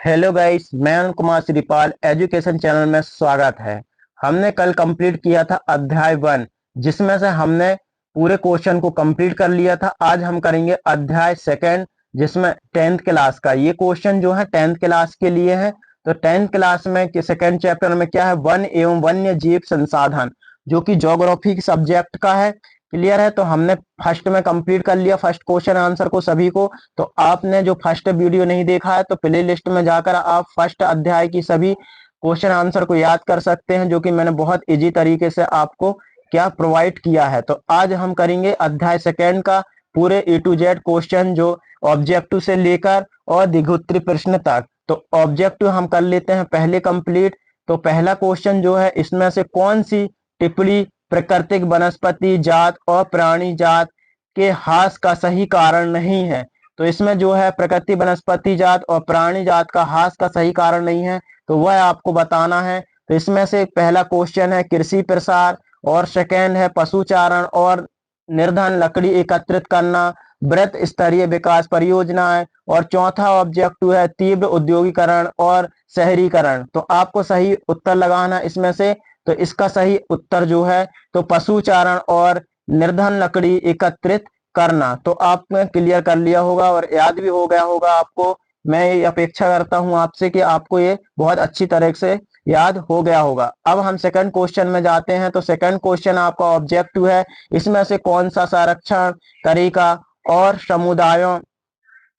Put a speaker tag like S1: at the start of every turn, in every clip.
S1: Hello guys, मैं Anil Kumar Shripal education channel में स्वागत है। हमने कल कंप्लीट किया था अध्याय 1, जिसमें से हमने पूरे क्वेश्चन को कंप्लीट कर लिया था। आज हम करेंगे अध्याय 2, जिसमें 10th क्लास का ये क्वेश्चन जो है 10th क्लास के लिए है। तो 10th क्लास में सेकेंड चैप्टर में क्या है, वन एवं वन्य जीव संसाधन, जो कि ज्योग्राफी सब्जेक्ट का है। क्लियर है। तो हमने फर्स्ट में कंप्लीट कर लिया फर्स्ट क्वेश्चन आंसर को सभी को। तो आपने जो फर्स्ट वीडियो नहीं देखा है तो प्ले लिस्ट में जाकर आप फर्स्ट अध्याय की सभी क्वेश्चन आंसर को याद कर सकते हैं, जो कि मैंने बहुत इजी तरीके से आपको क्या प्रोवाइड किया है। तो आज हम करेंगे अध्याय 2 का पूरे ए टू जेड क्वेश्चन, जो ऑब्जेक्टिव से लेकर और द्विगुत्री प्रश्न तक। तो ऑब्जेक्टिव हम कर लेते हैं पहले कंप्लीट। तो पहला क्वेश्चन जो है, इसमें से कौन सी टिप्पणी प्राकृतिक वनस्पति जात और प्राणी जात के ह्रास का सही कारण नहीं है। तो इसमें जो है प्रकृति वनस्पति जात और प्राणी जात का ह्रास का सही कारण नहीं है, तो वह आपको बताना है। तो इसमें से पहला क्वेश्चन है कृषि प्रसार, और सेकेंड है पशुचारण और निर्धन लकड़ी एकत्रित करना, वृत्त स्तरीय विकास परियोजनाएं, और चौथा ऑब्जेक्टिव है तीव्र औद्योगिकरण और शहरीकरण। तो आपको सही उत्तर लगाना इसमें से। तो इसका सही उत्तर जो है, तो पशुचारण और निर्धन लकड़ी एकत्रित करना। तो आपने क्लियर कर लिया होगा और याद भी हो गया होगा आपको। मैं ये अपेक्षा करता हूं आपसे कि आपको ये बहुत अच्छी तरह से याद हो गया होगा। अब हम सेकंड क्वेश्चन में जाते हैं। तो सेकंड क्वेश्चन आपका ऑब्जेक्टिव है, इसमें से कौन सा संरक्षण तरीका और समुदायों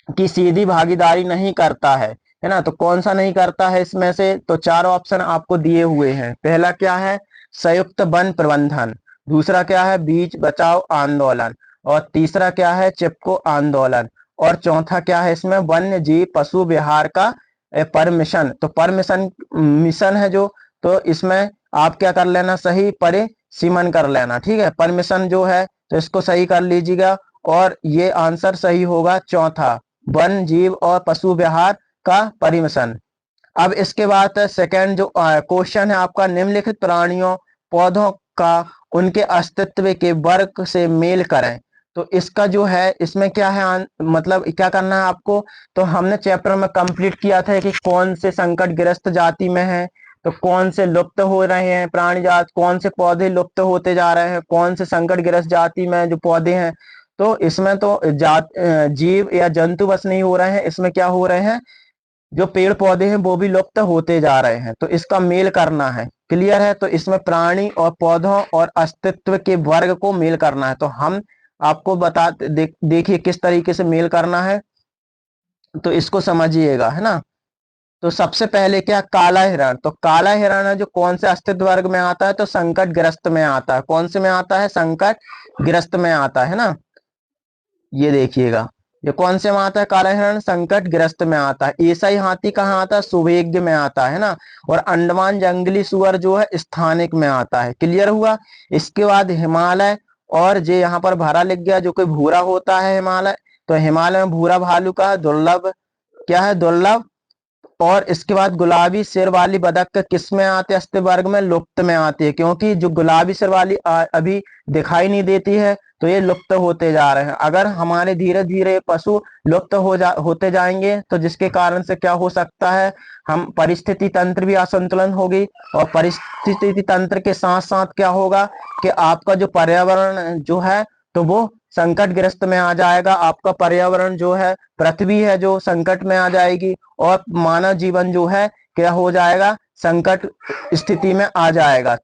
S1: की सीधी भागीदारी नहीं करता है ना। तो कौन सा नहीं करता है इसमें से, तो चार ऑप्शन आपको दिए हुए हैं। पहला क्या है, संयुक्त वन प्रबंधन। दूसरा क्या है, बीज बचाओ आंदोलन। और तीसरा क्या है, चिपको आंदोलन। और चौथा क्या है, इसमें वन्य जीव पशु विहार का परमिशन। तो परमिशन मिशन है जो, तो इसमें आप क्या कर लेना, सही परिसीमन कर लेना। ठीक है, परमिशन जो है तो इसको सही कर लीजिएगा। और ये आंसर सही होगा चौथा, वन जीव और पशु विहार का परिमिशन। अब इसके बाद सेकंड जो क्वेश्चन है आपका, निम्नलिखित प्राणियों पौधों का उनके अस्तित्व के वर्ग से मेल करें। तो इसका जो है, इसमें क्या है मतलब क्या करना है आपको। तो हमने चैप्टर में कंप्लीट किया था कि कौन से संकट ग्रस्त जाति में है, तो कौन से लुप्त हो रहे हैं प्राणी जात, कौन से पौधे लुप्त होते जा रहे हैं, कौन से संकट ग्रस्त जाति में जो पौधे हैं। तो इसमें तो जात जीव या जंतु बस नहीं हो रहे हैं, इसमें क्या हो रहे हैं, जो पेड़ पौधे हैं वो भी लुप्त होते जा रहे हैं। तो इसका मेल करना है। क्लियर है। तो इसमें प्राणी और पौधों और अस्तित्व के वर्ग को मेल करना है। तो हम आपको देखिए किस तरीके से मेल करना है, तो इसको समझिएगा, है ना। तो सबसे पहले क्या, काला हिरण। तो काला हिरण है जो कौन से अस्तित्व वर्ग में आता है, तो संकट ग्रस्त में आता है। कौन से में आता है, संकट ग्रस्त में आता है ना। ये देखिएगा, ये कौन से में आता है, काला हिरण संकट ग्रस्त में आता है। एसाई हाथी कहाँ आता है, सुवेग्य में आता है ना। और अंडमान जंगली सुअर जो है स्थानिक में आता है। क्लियर हुआ। इसके बाद हिमालय, और जे यहाँ पर भरा लिख गया जो कि भूरा होता है हिमालय। तो हिमालय में भूरा भालू का है दुर्लभ, क्या है, दुर्लभ। और इसके बाद गुलाबी सिर वाली बतख किस में आते हैं, अस्तित्व वर्ग में लुप्त में आती है, क्योंकि जो गुलाबी सिर वाली अभी दिखाई नहीं देती है, तो ये लुप्त होते जा रहे हैं। अगर हमारे धीरे धीरे पशु लुप्त होते जाएंगे, तो जिसके कारण से क्या हो सकता है, हम परिस्थिति तंत्र भी असंतुलन होगी। और परिस्थिति तंत्र के साथ साथ क्या होगा कि आपका जो पर्यावरण जो है, तो वो संकटग्रस्त में आ जाएगा। आपका पर्यावरण जो है, पृथ्वी है जो संकट में आ जाएगी, और मानव जीवन जो है क्या हो जाएगा, संकट स्थिति में आ जाएगा।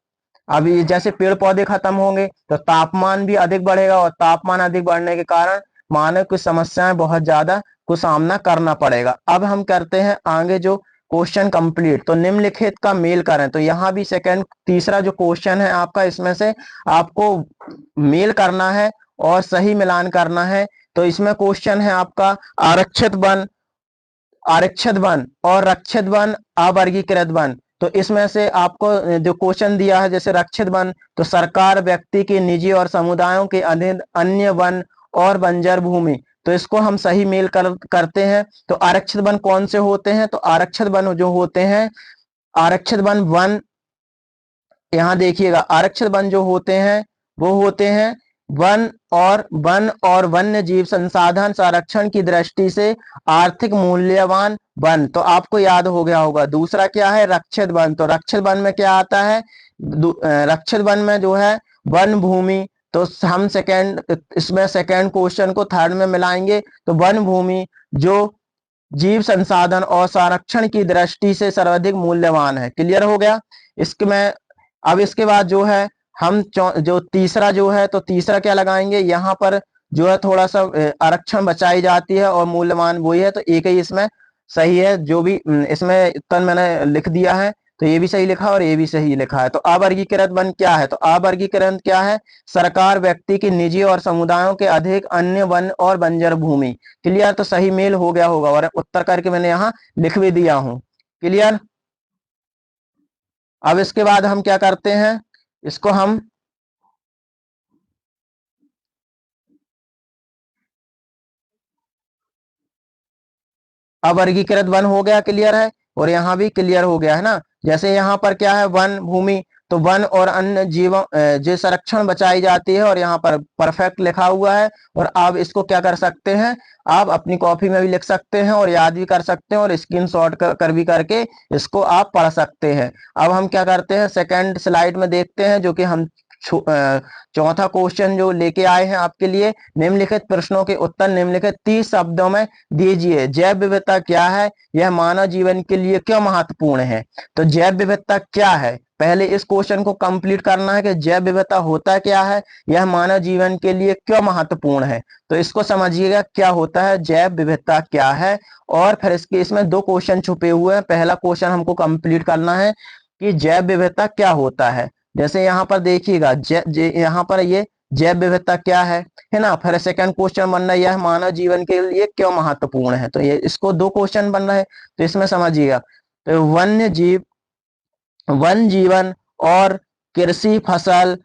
S1: अब ये जैसे पेड़ पौधे खत्म होंगे तो तापमान भी अधिक बढ़ेगा, और तापमान अधिक बढ़ने के कारण मानव की समस्याएं बहुत ज्यादा को सामना करना पड़ेगा। अब हम करते हैं आगे जो क्वेश्चन कंप्लीट। तो निम्नलिखित का मेल करें। तो यहाँ भी सेकंड तीसरा जो क्वेश्चन है आपका, इसमें से आपको मेल करना है और सही मिलान करना है। तो इसमें क्वेश्चन है आपका, आरक्षित वन और रक्षित वन, अवर्गीकृत वन। तो इसमें से आपको जो क्वेश्चन दिया है, जैसे रक्षित वन, तो सरकार व्यक्ति के निजी और समुदायों के अधीन अन्य वन और बंजर भूमि। तो इसको हम सही मेल करते हैं। तो आरक्षित वन कौन से होते हैं, तो आरक्षित वन जो होते हैं, आरक्षित वन यहाँ देखिएगा, आरक्षित वन जो होते हैं वो होते हैं वन और वन्य जीव संसाधन संरक्षण की दृष्टि से आर्थिक मूल्यवान वन, तो आपको याद हो गया होगा। दूसरा क्या है, रक्षित वन, तो रक्षित वन में क्या आता है, रक्षित वन में जो है वन भूमि, तो हम सेकेंड इसमें सेकेंड क्वेश्चन को थर्ड में मिलाएंगे, तो वन भूमि जो जीव संसाधन और संरक्षण की दृष्टि से सर्वाधिक मूल्यवान है। क्लियर हो गया। इसके में अब इसके बाद जो है हम जो तीसरा जो है, तो तीसरा क्या लगाएंगे, यहाँ पर जो है थोड़ा सा आरक्षण बचाई जाती है और मूल्यवान वही है, तो एक ही इसमें सही है। जो भी इसमें उत्तर मैंने लिख दिया है, तो ये भी सही लिखा और ये भी सही लिखा है। तो अवर्गीकृत वन क्या है, तो अवर्गीकरण क्या है, सरकार व्यक्ति की निजी और समुदायों के अधिक अन्य वन और बंजर भूमि। क्लियर, तो सही मेल हो गया होगा और उत्तर करके मैंने यहाँ लिख भी दिया हूं। क्लियर। अब इसके बाद हम क्या करते हैं, इसको हम अवर्गीकृत वन हो गया, क्लियर है, और यहाँ भी क्लियर हो गया है ना। जैसे यहाँ पर क्या है, वन भूमि, तो वन और अन्य जीवों जो संरक्षण बचाई जाती है, और यहाँ पर परफेक्ट लिखा हुआ है। और आप इसको क्या कर सकते हैं, आप अपनी कॉपी में भी लिख सकते हैं और याद भी कर सकते हैं और स्क्रीनशॉट कर भी करके इसको आप पढ़ सकते हैं। अब हम क्या करते हैं, सेकंड स्लाइड में देखते हैं, जो कि हम चौथा क्वेश्चन जो लेके आए हैं आपके लिए। निम्नलिखित प्रश्नों के उत्तर निम्नलिखित 30 शब्दों में दीजिए। जैव विविधता क्या है, यह मानव जीवन के लिए क्यों महत्वपूर्ण है। तो जैव विविधता क्या है, पहले इस क्वेश्चन को कंप्लीट करना है कि जैव विविधता होता क्या है, यह मानव जीवन के लिए क्यों महत्वपूर्ण है। तो इसको समझिएगा क्या होता है, जैव विविधता क्या है, और फिर इसमें दो क्वेश्चन छुपे हुए हैं। पहला क्वेश्चन हमको कंप्लीट करना है कि जैव विविधता क्या होता है। जैसे यहाँ पर देखिएगा, यहाँ पर ये जैव विविधता क्या है ना। फिर सेकंड क्वेश्चन बन रहा है, यह मानव जीवन के लिए क्यों महत्वपूर्ण है। तो ये इसको दो क्वेश्चन बन रहे हैं, तो इसमें समझिएगा। तो वन जीवन और कृषि फसल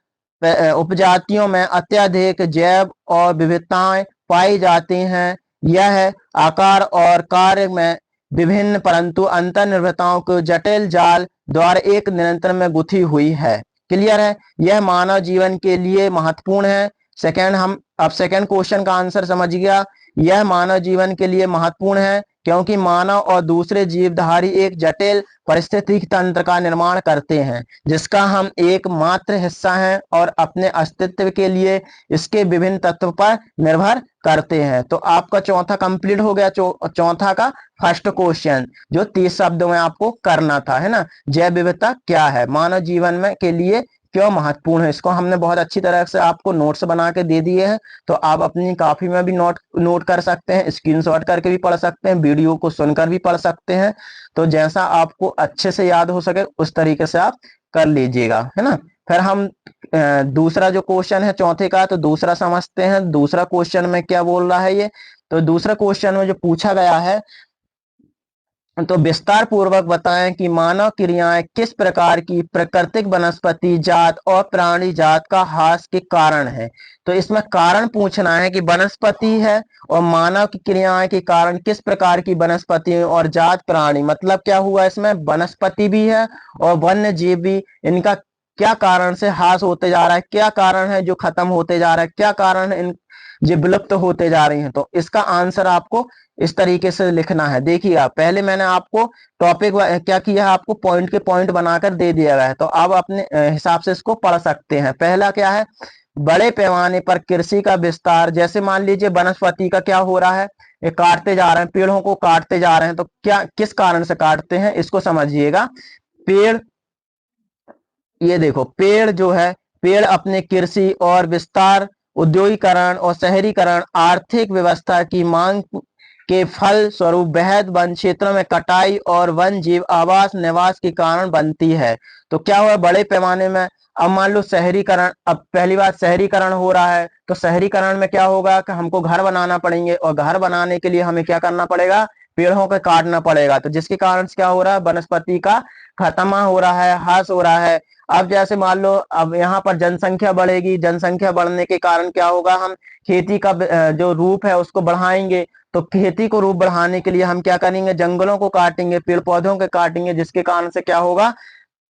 S1: उपजातियों में अत्यधिक जैव और विविधताएं पाई जाती हैं। यह आकार और कार्य में विभिन्न परंतु अंतर्निर्भरताओं को जटिल जाल द्वारा एक नियंत्रण में गुथी हुई है। क्लियर है, यह मानव जीवन के लिए महत्वपूर्ण है। सेकंड, हम अब सेकंड क्वेश्चन का आंसर समझिएगा। यह मानव जीवन के लिए महत्वपूर्ण है क्योंकि मानव और दूसरे जीवधारी एक जटिल पारिस्थितिक तंत्र का निर्माण करते हैं जिसका हम एकमात्र हिस्सा हैं और अपने अस्तित्व के लिए इसके विभिन्न तत्वों पर निर्भर करते हैं। तो आपका चौथा कंप्लीट हो गया। चौथा का फर्स्ट क्वेश्चन जो 30 शब्दों में आपको करना था, है ना। जैव विविधता क्या है, मानव जीवन में के लिए क्यों महत्वपूर्ण है। इसको हमने बहुत अच्छी तरह से आपको नोट्स बना के दे दिए हैं, तो आप अपनी कॉपी में भी नोट कर सकते हैं, स्क्रीनशॉट करके भी पढ़ सकते हैं, वीडियो को सुनकर भी पढ़ सकते हैं। तो जैसा आपको अच्छे से याद हो सके उस तरीके से आप कर लीजिएगा, है ना। फिर हम दूसरा जो क्वेश्चन है चौथे का, तो दूसरा समझते हैं। दूसरा क्वेश्चन में क्या बोल रहा है ये, तो दूसरा क्वेश्चन में जो पूछा गया है, तो विस्तार पूर्वक बताएं कि मानव क्रियाएं किस प्रकार की प्राकृतिक वनस्पति जात और प्राणी जात का ह्रास के कारण है। तो इसमें कारण पूछना है कि वनस्पति है और मानव की क्रियाएं के कारण किस प्रकार की वनस्पति और जात प्राणी, मतलब क्या हुआ, इसमें वनस्पति भी है और वन्य जीव भी, इनका क्या कारण से ह्रास होते जा रहा है, क्या कारण है जो खत्म होते जा रहा है, क्या कारण है इन जो विलुप्त होते जा रही हैं। तो इसका आंसर आपको इस तरीके से लिखना है। देखिएगा, पहले मैंने आपको टॉपिक क्या किया है, आपको पॉइंट के पॉइंट बनाकर दे दिया गया है, तो आप अपने हिसाब से इसको पढ़ सकते हैं। पहला क्या है, बड़े पैमाने पर कृषि का विस्तार। जैसे मान लीजिए वनस्पति का क्या हो रहा है, ये काटते जा रहे हैं, पेड़ों को काटते जा रहे हैं, तो क्या किस कारण से काटते हैं इसको समझिएगा। पेड़, ये देखो पेड़ जो है, पेड़ अपने कृषि और विस्तार, औद्योगिकरण और शहरीकरण, आर्थिक व्यवस्था की मांग के फल स्वरूप बेहद वन क्षेत्रों में कटाई और वन जीव आवास निवास के कारण बनती है। तो क्या हुआ, बड़े पैमाने में, अब मान लो शहरीकरण, अब पहली बात शहरीकरण हो रहा है, तो शहरीकरण में क्या होगा कि हमको घर बनाना पड़ेंगे और घर बनाने के लिए हमें क्या करना पड़ेगा, पेड़ों को काटना पड़ेगा। तो जिसके कारण से क्या हो रहा है, वनस्पति का खत्म हो रहा है, ह्रास हो रहा है। अब जैसे मान लो अब यहाँ पर जनसंख्या बढ़ेगी, जनसंख्या बढ़ने के कारण क्या होगा, हम खेती का जो रूप है उसको बढ़ाएंगे। तो खेती को रूप बढ़ाने के लिए हम क्या करेंगे, जंगलों को काटेंगे, पेड़ पौधों को काटेंगे, जिसके कारण से क्या होगा,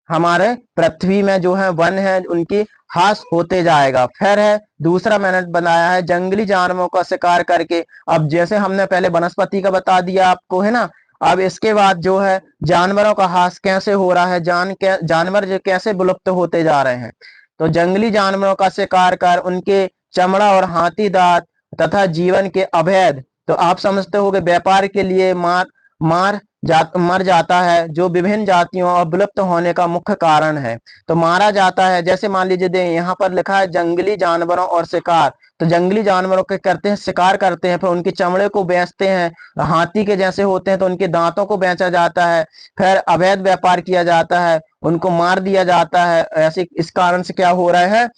S1: हमारे पृथ्वी में जो है वन है उनकी ह्रास होते जाएगा। फिर है दूसरा मैंने बनाया है जंगली जानवरों का शिकार करके। अब जैसे हमने पहले वनस्पति का बता दिया आपको, है ना, अब इसके बाद जो है जानवरों का ह्रास कैसे हो रहा है, जानवर जो कैसे विलुप्त होते जा रहे हैं। तो जंगली जानवरों का शिकार कर उनके चमड़ा और हाथी दांत तथा जीवन के अवैध, तो आप समझते हो कि व्यापार के लिए मर जाता है, जो विभिन्न जातियों और विलुप्त होने का मुख्य कारण है। तो मारा जाता है, जैसे मान लीजिए दे यहाँ पर लिखा है जंगली जानवरों और शिकार, तो जंगली जानवरों के करते हैं, शिकार करते हैं, फिर उनके चमड़े को बेचते हैं, हाथी के जैसे होते हैं तो उनके दांतों को बेचा जाता है, फिर अवैध व्यापार किया जाता है, उनको मार दिया जाता है। ऐसे इस कारण से क्या हो रहा है,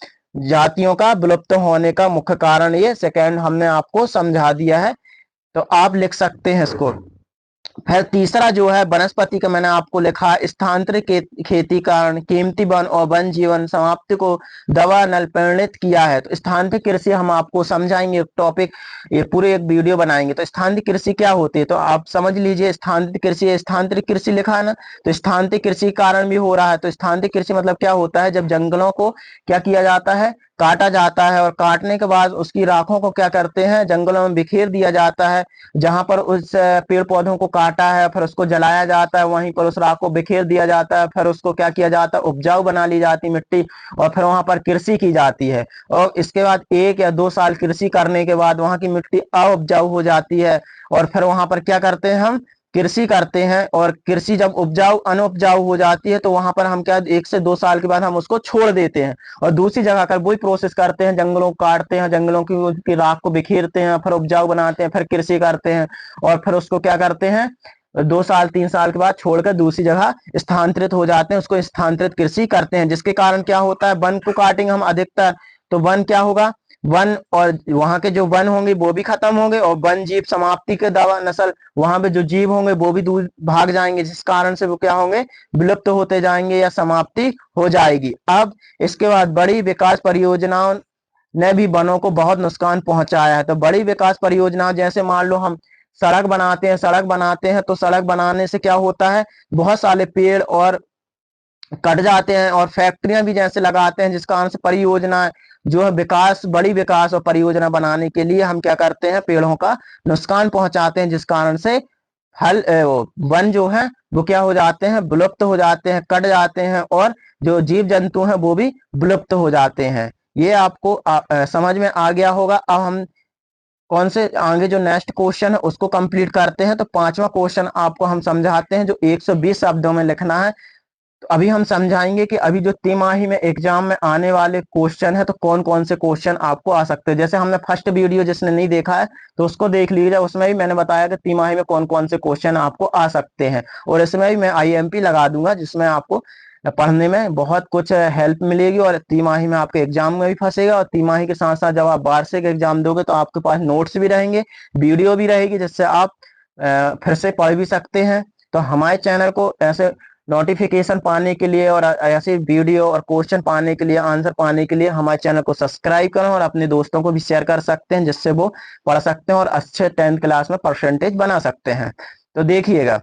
S1: जातियों का विलुप्त होने का मुख्य कारण ये सेकंड हमने आपको समझा दिया है। तो आप लिख सकते हैं इसको। फिर तीसरा जो है वनस्पति का मैंने आपको लिखा है स्थानांतरित खेती कारण कीमती वन और वन जीवन समाप्ति को दवा नल परिणित किया है। तो स्थानांतरित कृषि हम आपको समझाएंगे, टॉपिक ये पूरे एक वीडियो बनाएंगे। तो स्थानांतरित कृषि क्या होती है, तो आप समझ लीजिए स्थानांतरित कृषि, स्थानांतरित कृषि लिखा है ना, तो स्थानांतरित कृषि कारण भी हो रहा है। तो स्थानांतरित कृषि मतलब क्या होता है, जब जंगलों को क्या किया जाता है, काटा जाता है, और काटने के बाद उसकी राखों को क्या करते हैं, जंगलों में बिखेर दिया जाता है। जहां पर उस पेड़ पौधों को काटा है फिर उसको जलाया जाता है, वहीं पर उस राख को बिखेर दिया जाता है, फिर उसको क्या किया जाता है, उपजाऊ बना ली जाती मिट्टी, और फिर वहां पर कृषि की जाती है। और इसके बाद 1 या 2 साल कृषि करने के बाद वहां की मिट्टी अउपजाऊ हो जाती है, और फिर वहां पर क्या करते हैं, हम कृषि करते हैं। और कृषि जब उपजाऊ अनउपजाऊ हो जाती है तो वहां पर हम क्या 1 से 2 साल के बाद हम उसको छोड़ देते हैं और दूसरी जगह कर वही प्रोसेस करते हैं, जंगलों को काटते हैं, जंगलों की राख को बिखेरते हैं, फिर उपजाऊ बनाते हैं, फिर कृषि करते हैं, और फिर उसको क्या करते हैं, 2 साल 3 साल के बाद छोड़कर दूसरी जगह स्थानांतरित हो जाते हैं, उसको स्थानांतरित कृषि करते हैं। जिसके कारण क्या होता है, वन को काटेंगे हम अधिकतर, तो वन क्या होगा, वन और वहां के जो वन होंगे वो भी खत्म होंगे, और वन जीव समाप्ति के दवा नस्ल, वहां पे जो जीव होंगे वो भी दूर भाग जाएंगे, जिस कारण से वो क्या होंगे, विलुप्त होते जाएंगे या समाप्ति हो जाएगी। अब इसके बाद बड़ी विकास परियोजनाओं ने भी वनों को बहुत नुकसान पहुंचाया है। तो बड़ी विकास परियोजना जैसे मान लो हम सड़क बनाते हैं तो सड़क बनाने से क्या होता है, बहुत सारे पेड़ और कट जाते हैं, और फैक्ट्रियां भी जैसे लगाते हैं, जिस कारण से परियोजना जो है विकास, बड़ी विकास और परियोजना बनाने के लिए हम क्या करते हैं, पेड़ों का नुकसान पहुंचाते हैं, जिस कारण से वन जो है वो क्या हो जाते हैं, विलुप्त हो जाते हैं, कट जाते हैं, और जो जीव जंतु हैं वो भी विलुप्त हो जाते हैं। ये आपको समझ में आ गया होगा। अब हम कौन से आगे जो नेक्स्ट क्वेश्चन है उसको कंप्लीट करते हैं। तो पांचवा क्वेश्चन आपको हम समझाते हैं जो 120 शब्दों में लिखना है। तो अभी हम समझाएंगे कि अभी जो तिमाही में एग्जाम में आने वाले क्वेश्चन है तो कौन कौन से क्वेश्चन आपको आ सकते हैं। जैसे हमने फर्स्ट वीडियो जिसने नहीं देखा है तो उसको देख लीजिए, उसमें भी मैंने बताया कि तिमाही में कौन कौन से क्वेश्चन आपको आ सकते हैं, और इसमें भी मैं आईएमपी लगा दूंगा जिसमें आपको पढ़ने में बहुत कुछ हेल्प मिलेगी, और तिमाही में आपके एग्जाम में भी फंसेगा, और तिमाही के साथ साथ जब आप वार्षिक एग्जाम दोगे तो आपके पास नोट्स भी रहेंगे, वीडियो भी रहेगी, जिससे आप फिर से पढ़ भी सकते हैं। तो हमारे चैनल को ऐसे नोटिफिकेशन पाने के लिए और ऐसे वीडियो और क्वेश्चन पाने के लिए, आंसर पाने के लिए हमारे चैनल को सब्सक्राइब करें, और अपने दोस्तों को भी शेयर कर सकते हैं, जिससे वो पढ़ सकते हैं और अच्छे 10th क्लास में परसेंटेज बना सकते हैं। तो देखिएगा,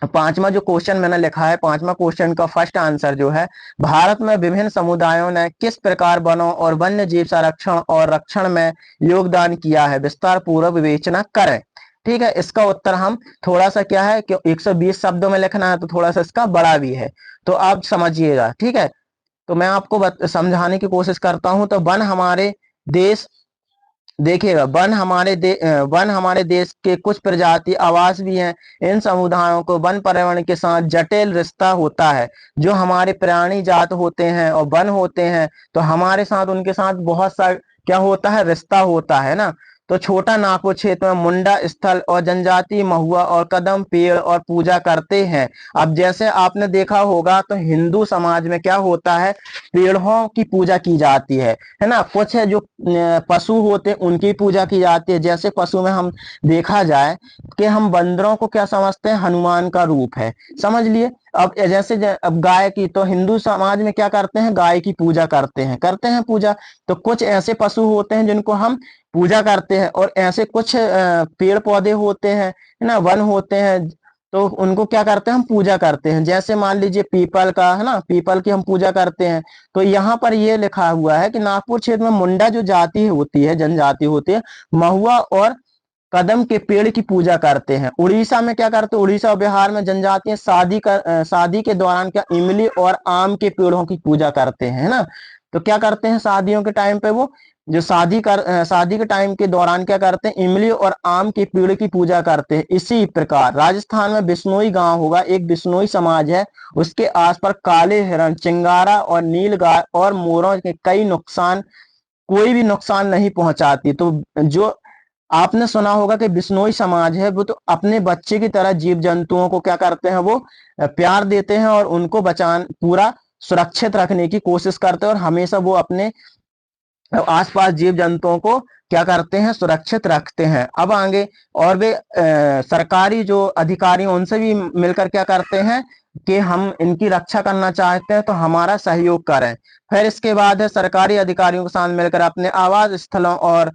S1: पांचवा जो क्वेश्चन मैंने लिखा है, पांचवा क्वेश्चन का फर्स्ट आंसर जो है, भारत में विभिन्न समुदायों ने किस प्रकार वनों और वन्य जीव संरक्षण और रक्षण में योगदान किया है, विस्तार पूर्वक विवेचना करें। ठीक है, इसका उत्तर हम थोड़ा सा क्या है कि 120 शब्दों में लिखना है, तो थोड़ा सा इसका बड़ा भी है, तो आप समझिएगा। ठीक है, तो मैं आपको समझाने की कोशिश करता हूं। तो वन हमारे देश, देखिएगा, वन हमारे देश के कुछ प्रजाति आवास भी हैं। इन समुदायों को वन पर्यावरण के साथ जटिल रिश्ता होता है। जो हमारे प्राणी जात होते हैं और वन होते हैं तो हमारे साथ उनके साथ बहुत सा क्या होता है, रिश्ता होता है ना। तो छोटा नागपुर क्षेत्र में मुंडा स्थल और जनजाति महुआ और कदम पेड़ और पूजा करते हैं। अब जैसे आपने देखा होगा तो हिंदू समाज में क्या होता है, पेड़ों की पूजा की जाती है ना। कुछ है जो पशु होते हैं उनकी पूजा की जाती है। जैसे पशु में हम देखा जाए कि हम बंदरों को क्या समझते हैं, हनुमान का रूप है, समझ लिए। अब जैसे अब गाय की, तो हिंदू समाज में क्या करते हैं, गाय की पूजा करते हैं पूजा। तो कुछ ऐसे पशु होते हैं जिनको हम पूजा करते हैं, और ऐसे कुछ पेड़ पौधे होते हैं, है ना, वन होते हैं, तो उनको क्या करते हैं, हम पूजा करते हैं। जैसे मान लीजिए पीपल का है ना, पीपल की हम पूजा करते हैं। तो यहाँ पर ये लिखा हुआ है कि नागपुर क्षेत्र में मुंडा जो जाति होती है, जनजाति होती है, महुआ और कदम के पेड़ की पूजा करते हैं। उड़ीसा में क्या करते हैं, उड़ीसा और बिहार में जनजातियां शादी के दौरान क्या इमली और आम के पेड़ों की पूजा करते हैं, है ना। तो क्या करते हैं शादियों के टाइम पे, वो जो शादी के टाइम के दौरान क्या करते हैं, इमली और आम के पेड़ की पूजा करते हैं। इसी प्रकार राजस्थान में बिश्नोई गांव होगा, एक बिश्नोई समाज है, उसके आसपास काले हिरण, चिंगारा और नीलगाय और मोरों के कोई भी नुकसान नहीं पहुंचाती। तो जो आपने सुना होगा कि बिश्नोई समाज है, वो तो अपने बच्चे की तरह जीव जंतुओं को क्या करते हैं, वो प्यार देते हैं और उनको पूरा सुरक्षित रखने की कोशिश करते हैं, और हमेशा वो अपने आसपास जीव जंतुओं को क्या करते हैं, सुरक्षित रखते हैं। अब आगे, और वे सरकारी जो अधिकारी उनसे भी मिलकर क्या करते हैं कि हम इनकी रक्षा करना चाहते हैं तो हमारा सहयोग करें। फिर इसके बाद है सरकारी अधिकारियों के साथ मिलकर अपने आवास स्थलों और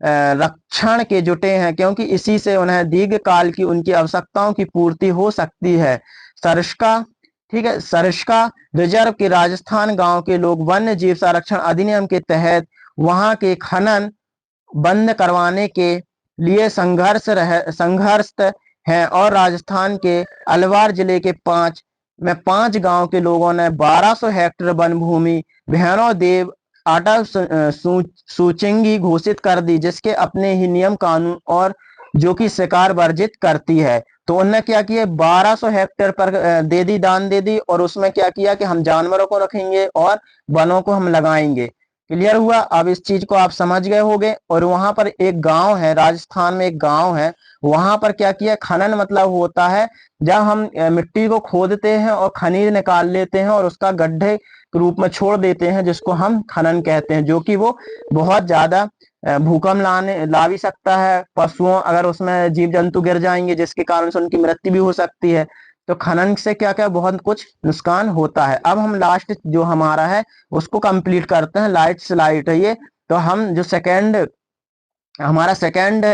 S1: रक्षण के जुटे हैं, क्योंकि इसी से उन्हें दीर्घकाल की उनकी आवश्यकताओं की पूर्ति हो सकती है। सरिस्का, ठीक है, सरिस्का रिजर्व के राजस्थान गांव के लोग वन्य जीव संरक्षण अधिनियम के तहत वहां के खनन बंद करवाने के लिए संघर्षरत हैं, और राजस्थान के अलवार जिले के 5 गांव के लोगों ने 1200 हेक्टेयर वन भूमि भैरव देव अटल सूचिंगी घोषित कर दी, जिसके अपने ही नियम कानून और जो कि शिकार वर्जित करती है। तो उन्होंने क्या किया, 1200 हेक्टेयर पर दान दे दी, और उसमें क्या किया कि हम जानवरों को रखेंगे और वनों को हम लगाएंगे। क्लियर हुआ। अब इस चीज को आप समझ गए होंगे। और वहां पर एक गांव है, राजस्थान में एक गांव है, वहां पर क्या किया, खनन मतलब होता है जब हम मिट्टी को खोदते हैं और खनिज निकाल लेते हैं और उसका गड्ढे के रूप में छोड़ देते हैं, जिसको हम खनन कहते हैं, जो कि वो बहुत ज्यादा भूकंप ला भी सकता है। पशुओं, अगर उसमें जीव जंतु गिर जाएंगे जिसके कारण से उनकी मृत्यु भी हो सकती है। तो खनन से क्या क्या बहुत कुछ नुकसान होता है। अब हम लास्ट जो हमारा है उसको कंप्लीट करते हैं। लाइट स्लाइड है ये। तो हम जो हमारा सेकंड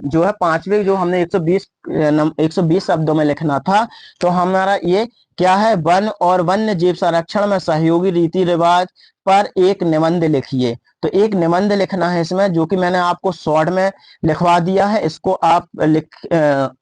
S1: जो है पांचवे, जो हमने 120 शब्दों में लिखना था, तो हमारा ये क्या है, वन और वन्य जीव संरक्षण में सहयोगी रीति रिवाज पर एक निबंध लिखिए। तो एक निबंध लिखना है इसमें, जो कि मैंने आपको शॉर्ट में लिखवा दिया है। इसको आप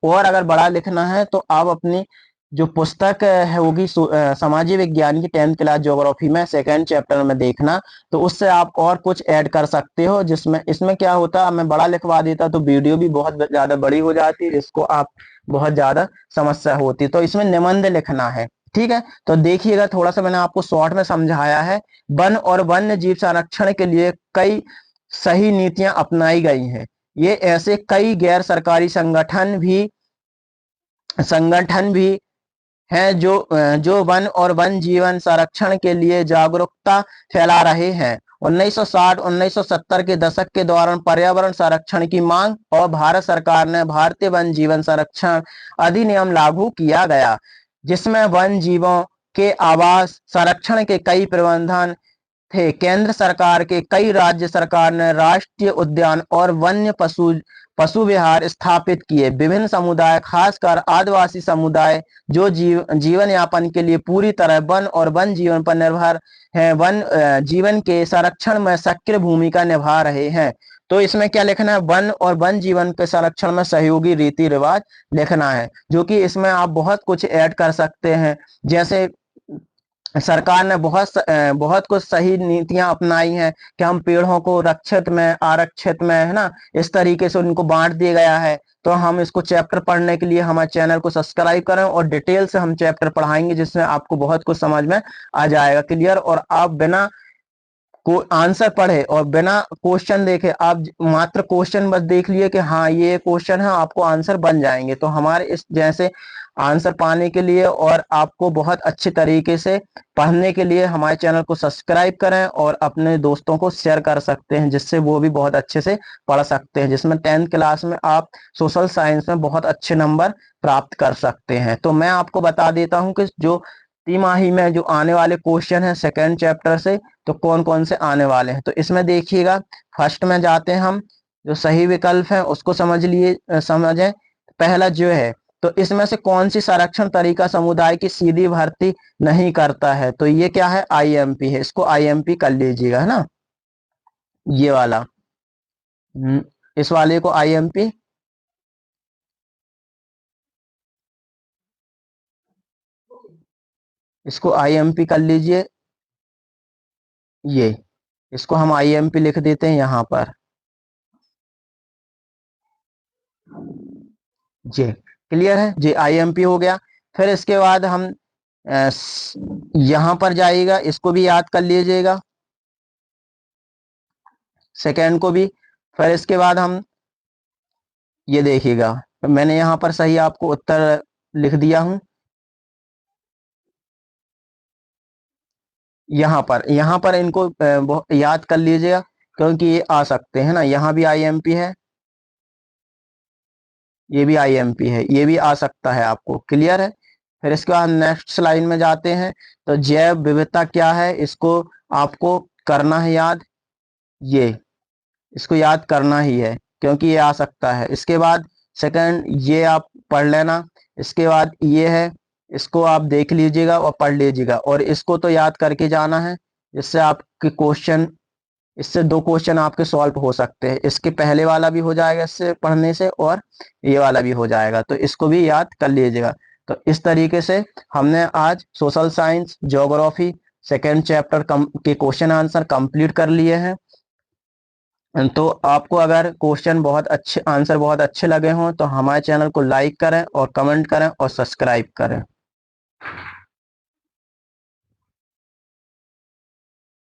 S1: और अगर बड़ा लिखना है तो आप अपनी जो पुस्तक है होगी सामाजिक विज्ञान की 10th क्लास ज्योग्राफी में सेकंड चैप्टर में देखना, तो उससे आप और कुछ ऐड कर सकते हो। जिसमें इसमें क्या होता है, मैं बड़ा लिखवा देता तो वीडियो भी बहुत ज्यादा बड़ी हो जाती है, इसको आप बहुत ज्यादा समस्या होती। तो इसमें निबंध लिखना है, ठीक है। तो देखिएगा, थोड़ा सा मैंने आपको शॉर्ट में समझाया है। वन और वन्य जीव संरक्षण के लिए कई सही नीतियां अपनाई गई हैं। ये ऐसे कई गैर सरकारी संगठन भी हैं जो वन और वन जीवन संरक्षण के लिए जागरूकता फैला रहे हैं। 1960-1970 के दशक के दौरान पर्यावरण संरक्षण की मांग और भारत सरकार ने भारतीय वन जीवन संरक्षण अधिनियम लागू किया गया, जिसमें वन जीवों के आवास संरक्षण के कई प्रावधान थे। केंद्र सरकार के कई राज्य सरकार ने राष्ट्रीय उद्यान और वन्य पशु विहार स्थापित किए। विभिन्न समुदाय, खासकर आदिवासी समुदाय, जो जीवन यापन के लिए पूरी तरह वन और वन जीवन पर निर्भर हैं, वन जीवन के संरक्षण में सक्रिय भूमिका निभा रहे हैं। तो इसमें क्या लिखना है, वन और वन जीवन के संरक्षण में सहयोगी रीति रिवाज लिखना है, जो कि इसमें आप बहुत कुछ ऐड कर सकते हैं। जैसे सरकार ने बहुत कुछ सही नीतियां अपनाई हैं कि हम पेड़ों को रक्षित में, आरक्षित में, है ना, इस तरीके से उनको बांट दिया गया है। तो हम इसको चैप्टर पढ़ने के लिए हमारे चैनल को सब्सक्राइब करें, और डिटेल से हम चैप्टर पढ़ाएंगे, जिसमें आपको बहुत कुछ समझ में आ जाएगा क्लियर। और आप बिना को आंसर पढ़े और बिना क्वेश्चन देखे, आप मात्र क्वेश्चन बस देख लिए कि हाँ ये क्वेश्चन है, आपको आंसर बन जाएंगे। तो हमारे इस जैसे आंसर पाने के लिए और आपको बहुत अच्छे तरीके से पढ़ने के लिए हमारे चैनल को सब्सक्राइब करें, और अपने दोस्तों को शेयर कर सकते हैं, जिससे वो भी बहुत अच्छे से पढ़ सकते हैं। जिसमें 10th क्लास में आप सोशल साइंस में बहुत अच्छे नंबर प्राप्त कर सकते हैं। तो मैं आपको बता देता हूँ कि जो तिमाही में जो आने वाले क्वेश्चन है सेकेंड चैप्टर से, तो कौन कौन से आने वाले हैं। तो इसमें देखिएगा, फर्स्ट में जाते हैं हम, जो सही विकल्प है उसको समझें। पहला जो है तो इसमें से कौन सी संरक्षण तरीका समुदाय की सीधी भर्ती नहीं करता है? तो ये क्या है? आईएमपी है। इसको आईएमपी कर लीजिएगा, है ना, ये वाला। इस वाले को आईएमपी, इसको आईएमपी कर लीजिए। ये इसको हम आईएमपी लिख देते हैं यहां पर। जी, क्लियर है जी, आईएमपी हो गया। फिर इसके बाद हम यहां पर जाइएगा, इसको भी याद कर लीजिएगा, सेकेंड को भी। फिर इसके बाद हम ये देखिएगा, मैंने यहां पर सही आपको उत्तर लिख दिया हूं। यहाँ पर इनको याद कर लीजिएगा, क्योंकि ये आ सकते हैं ना। यहाँ भी आईएमपी है, ये भी आईएमपी है, ये भी आ सकता है आपको। क्लियर है? फिर इसके बाद नेक्स्ट स्लाइड में जाते हैं। तो जैव विविधता क्या है, इसको आपको करना है याद। ये इसको याद करना ही है, क्योंकि ये आ सकता है। इसके बाद सेकंड ये आप पढ़ लेना। इसके बाद ये है, इसको आप देख लीजिएगा और पढ़ लीजिएगा, और इसको तो याद करके जाना है, जिससे आपके क्वेश्चन, इससे 2 क्वेश्चन आपके सॉल्व हो सकते हैं। इसके पहले वाला भी हो जाएगा इससे पढ़ने से, और ये वाला भी हो जाएगा, तो इसको भी याद कर लीजिएगा। तो इस तरीके से हमने आज social science, geography second chapter के क्वेश्चन आंसर कंप्लीट कर लिए हैं। तो आपको अगर क्वेश्चन बहुत अच्छे, आंसर बहुत अच्छे लगे हों, तो हमारे चैनल को लाइक करें और कमेंट करें और सब्सक्राइब करें।